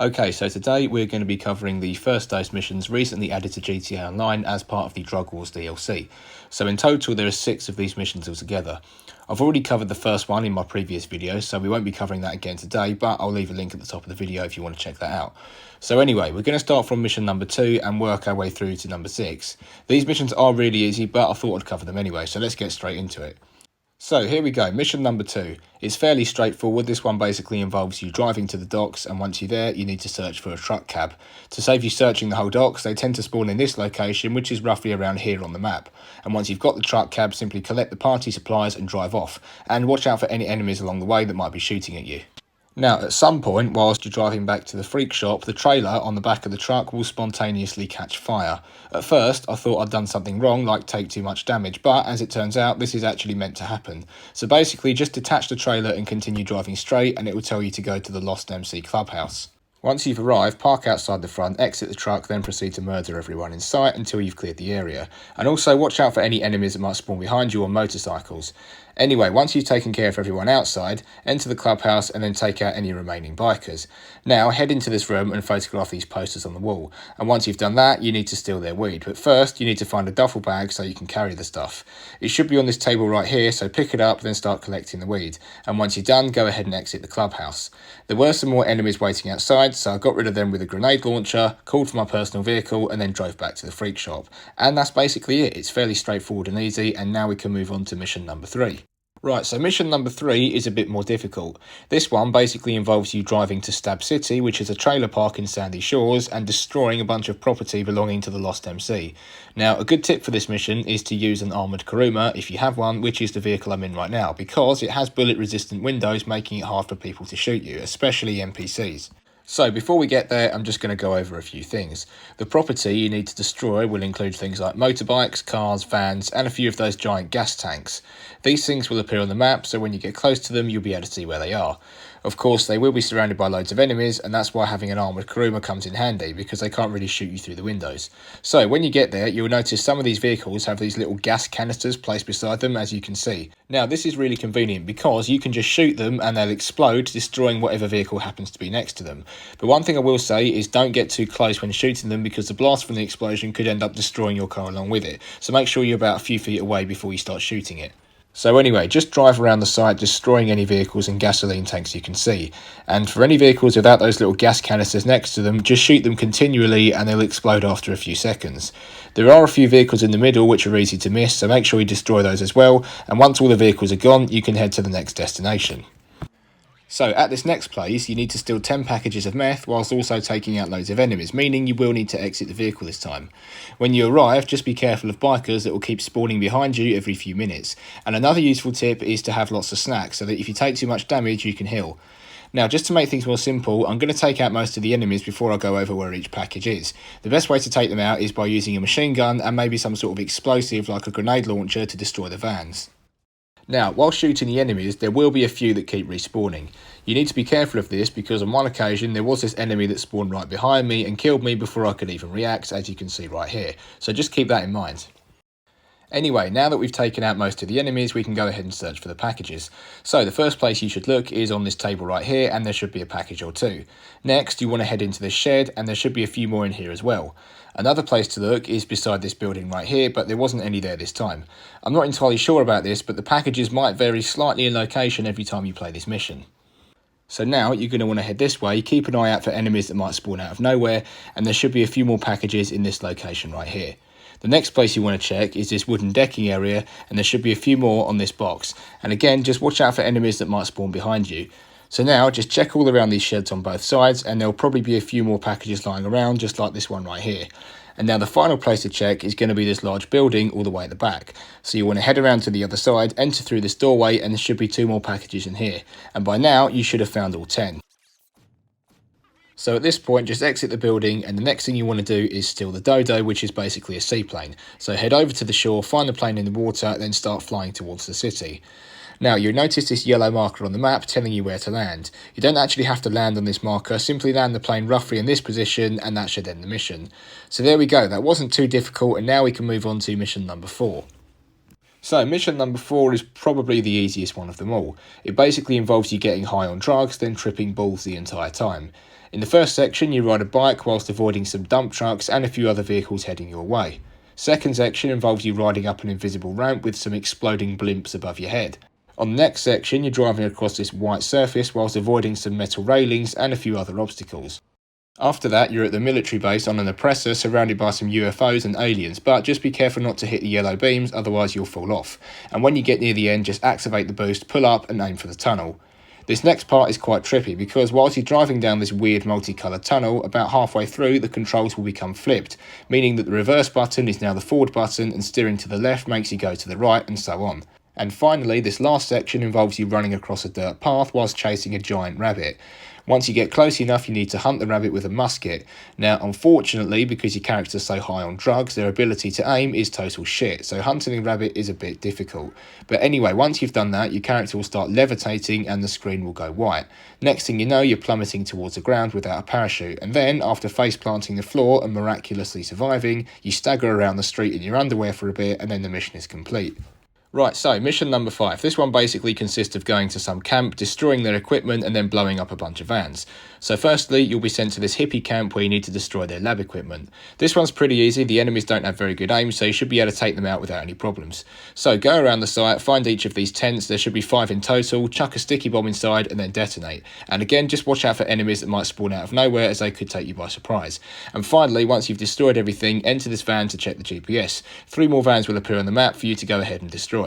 Okay, so today we're going to be covering the first dose missions recently added to GTA Online as part of the Drug Wars DLC. So in total there are 6 of these missions altogether. I've already covered the first one in my previous video, so we won't be covering that again today, but I'll leave a link at the top of the video if you want to check that out. So anyway, we're going to start from mission number 2 and work our way through to number 6. These missions are really easy, but I thought I'd cover them anyway, so let's get straight into it. So here we go, mission number 2. It's fairly straightforward. This one basically involves you driving to the docks, and once you're there you need to search for a truck cab. To save you searching the whole docks, they tend to spawn in this location, which is roughly around here on the map. And once you've got the truck cab, simply collect the party supplies and drive off, and watch out for any enemies along the way that might be shooting at you. Now, at some point, whilst you're driving back to the freak shop, the trailer on the back of the truck will spontaneously catch fire. At first, I thought I'd done something wrong, like take too much damage, but as it turns out, this is actually meant to happen. So basically, just detach the trailer and continue driving straight, and it will tell you to go to the Lost MC Clubhouse. Once you've arrived, park outside the front, exit the truck, then proceed to murder everyone in sight until you've cleared the area. And also watch out for any enemies that might spawn behind you on motorcycles. Anyway, once you've taken care of everyone outside, enter the clubhouse and then take out any remaining bikers. Now head into this room and photograph these posters on the wall. And once you've done that, you need to steal their weed. But first, you need to find a duffel bag so you can carry the stuff. It should be on this table right here, so pick it up, then start collecting the weed. And once you're done, go ahead and exit the clubhouse. There were some more enemies waiting outside, so I got rid of them with a grenade launcher, called for my personal vehicle, and then drove back to the freak shop. And that's basically it. It's fairly straightforward and easy, and now we can move on to mission number 3. Right, so mission number 3 is a bit more difficult. This one basically involves you driving to Stab City, which is a trailer park in Sandy Shores, and destroying a bunch of property belonging to the Lost MC. Now, a good tip for this mission is to use an armoured Kuruma, if you have one, which is the vehicle I'm in right now, because it has bullet-resistant windows, making it hard for people to shoot you, especially NPCs. So before we get there, I'm just going to go over a few things. The property you need to destroy will include things like motorbikes, cars, vans, and a few of those giant gas tanks. These things will appear on the map, so when you get close to them, you'll be able to see where they are. Of course, they will be surrounded by loads of enemies, and that's why having an armoured Kuruma comes in handy, because they can't really shoot you through the windows. So when you get there, you'll notice some of these vehicles have these little gas canisters placed beside them, as you can see. Now, this is really convenient because you can just shoot them and they'll explode, destroying whatever vehicle happens to be next to them. But one thing I will say is don't get too close when shooting them, because the blast from the explosion could end up destroying your car along with it. So make sure you're about a few feet away before you start shooting it. So anyway, just drive around the site, destroying any vehicles and gasoline tanks you can see. And for any vehicles without those little gas canisters next to them, just shoot them continually and they'll explode after a few seconds. There are a few vehicles in the middle which are easy to miss, so make sure you destroy those as well. And once all the vehicles are gone, you can head to the next destination. So at this next place, you need to steal 10 packages of meth whilst also taking out loads of enemies, meaning you will need to exit the vehicle this time. When you arrive, just be careful of bikers that will keep spawning behind you every few minutes. And another useful tip is to have lots of snacks, so that if you take too much damage, you can heal. Now, just to make things more simple, I'm going to take out most of the enemies before I go over where each package is. The best way to take them out is by using a machine gun and maybe some sort of explosive like a grenade launcher to destroy the vans. Now, while shooting the enemies, there will be a few that keep respawning. You need to be careful of this because on one occasion there was this enemy that spawned right behind me and killed me before I could even react, as you can see right here. So just keep that in mind. Anyway, now that we've taken out most of the enemies, we can go ahead and search for the packages. So the first place you should look is on this table right here, and there should be a package or two. Next, you want to head into this shed, and there should be a few more in here as well. Another place to look is beside this building right here, but there wasn't any there this time. I'm not entirely sure about this, but the packages might vary slightly in location every time you play this mission. So now you're going to want to head this way, keep an eye out for enemies that might spawn out of nowhere, and there should be a few more packages in this location right here. The next place you want to check is this wooden decking area, and there should be a few more on this box. And again, just watch out for enemies that might spawn behind you. So now just check all around these sheds on both sides, and there'll probably be a few more packages lying around, just like this one right here. And now the final place to check is going to be this large building all the way at the back. So you want to head around to the other side, enter through this doorway, and there should be 2 more packages in here. And by now you should have found all 10. So at this point, just exit the building, and the next thing you want to do is steal the dodo, which is basically a seaplane. So head over to the shore, find the plane in the water, then start flying towards the city. Now, you'll notice this yellow marker on the map telling you where to land. You don't actually have to land on this marker, simply land the plane roughly in this position, and that should end the mission. So there we go, that wasn't too difficult, and now we can move on to mission number 4. So mission number 4 is probably the easiest one of them all. It basically involves you getting high on drugs, then tripping balls the entire time. In the first section, you ride a bike whilst avoiding some dump trucks and a few other vehicles heading your way. Second section involves you riding up an invisible ramp with some exploding blimps above your head. On the next section, you're driving across this white surface whilst avoiding some metal railings and a few other obstacles. After that, you're at the military base on an oppressor surrounded by some UFOs and aliens, but just be careful not to hit the yellow beams, otherwise you'll fall off. And when you get near the end, just activate the boost, pull up and aim for the tunnel. This next part is quite trippy because whilst you're driving down this weird multicoloured tunnel, about halfway through the controls will become flipped, meaning that the reverse button is now the forward button and steering to the left makes you go to the right and so on. And finally, this last section involves you running across a dirt path whilst chasing a giant rabbit. Once you get close enough, you need to hunt the rabbit with a musket. Now, unfortunately, because your character's so high on drugs, their ability to aim is total shit, so hunting a rabbit is a bit difficult. But anyway, once you've done that, your character will start levitating and the screen will go white. Next thing you know, you're plummeting towards the ground without a parachute, and then, after face planting the floor and miraculously surviving, you stagger around the street in your underwear for a bit, and then the mission is complete. Right, so mission number 5. This one basically consists of going to some camp, destroying their equipment and then blowing up a bunch of vans. So firstly, you'll be sent to this hippie camp where you need to destroy their lab equipment. This one's pretty easy, the enemies don't have very good aim, so you should be able to take them out without any problems. So go around the site, find each of these tents, there should be 5 in total, chuck a sticky bomb inside and then detonate. And again, just watch out for enemies that might spawn out of nowhere as they could take you by surprise. And finally, once you've destroyed everything, enter this van to check the GPS. 3 more vans will appear on the map for you to go ahead and destroy.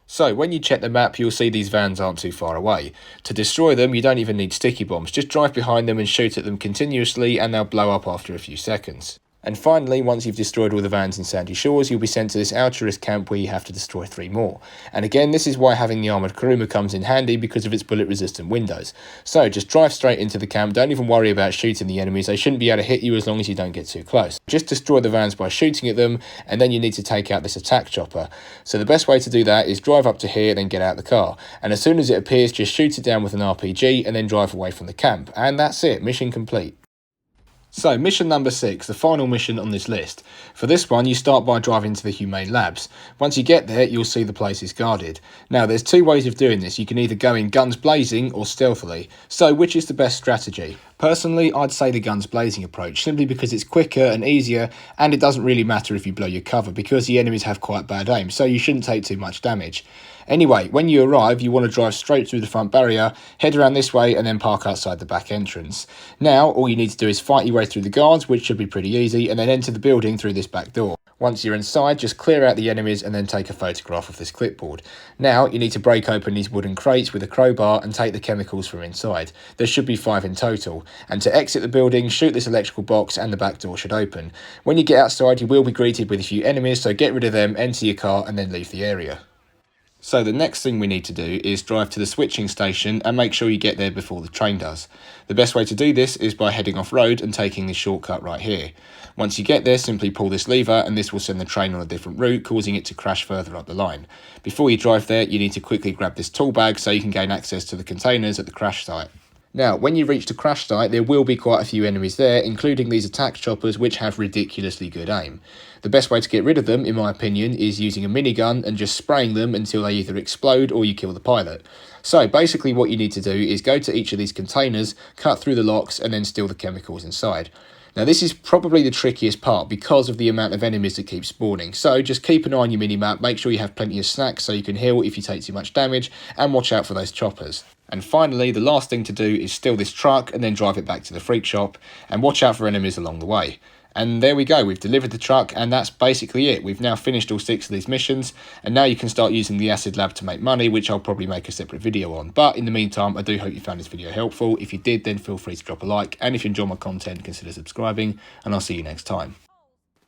So, when you check the map, you'll see these vans aren't too far away. To destroy them, you don't even need sticky bombs, just drive behind them and shoot at them continuously and they'll blow up after a few seconds. And finally, once you've destroyed all the vans in Sandy Shores, you'll be sent to this altruist camp where you have to destroy 3 more. And again, this is why having the armoured Kuruma comes in handy because of its bullet-resistant windows. So just drive straight into the camp, don't even worry about shooting the enemies, they shouldn't be able to hit you as long as you don't get too close. Just destroy the vans by shooting at them, and then you need to take out this attack chopper. So the best way to do that is drive up to here, then get out the car. And as soon as it appears, just shoot it down with an RPG, and then drive away from the camp. And that's it, mission complete. So, mission number 6, the final mission on this list. For this one, you start by driving to the Humane Labs. Once you get there, you'll see the place is guarded. Now, there's 2 ways of doing this. You can either go in guns blazing or stealthily. So, which is the best strategy? Personally, I'd say the guns blazing approach, simply because it's quicker and easier, and it doesn't really matter if you blow your cover, because the enemies have quite bad aim, so you shouldn't take too much damage. Anyway, when you arrive, you want to drive straight through the front barrier, head around this way and then park outside the back entrance. Now, all you need to do is fight your way through the guards, which should be pretty easy, and then enter the building through this back door. Once you're inside, just clear out the enemies and then take a photograph of this clipboard. Now, you need to break open these wooden crates with a crowbar and take the chemicals from inside. There should be 5 in total. And to exit the building, shoot this electrical box and the back door should open. When you get outside, you will be greeted with a few enemies, so get rid of them, enter your car and then leave the area. So the next thing we need to do is drive to the switching station and make sure you get there before the train does. The best way to do this is by heading off road and taking this shortcut right here. Once you get there, simply pull this lever and this will send the train on a different route, causing it to crash further up the line. Before you drive there, you need to quickly grab this tool bag so you can gain access to the containers at the crash site. Now, when you reach the crash site, there will be quite a few enemies there, including these attack choppers, which have ridiculously good aim. The best way to get rid of them, in my opinion, is using a minigun and just spraying them until they either explode or you kill the pilot. So basically what you need to do is go to each of these containers, cut through the locks and then steal the chemicals inside. Now this is probably the trickiest part because of the amount of enemies that keep spawning, so just keep an eye on your minimap, make sure you have plenty of snacks so you can heal if you take too much damage, and watch out for those choppers. And finally, the last thing to do is steal this truck and then drive it back to the freak shop, and watch out for enemies along the way. And there we go, we've delivered the truck and that's basically it. We've now finished all 6 of these missions and now you can start using the acid lab to make money, which I'll probably make a separate video on. But in the meantime, I do hope you found this video helpful. If you did, then feel free to drop a like, and if you enjoy my content, consider subscribing, and I'll see you next time.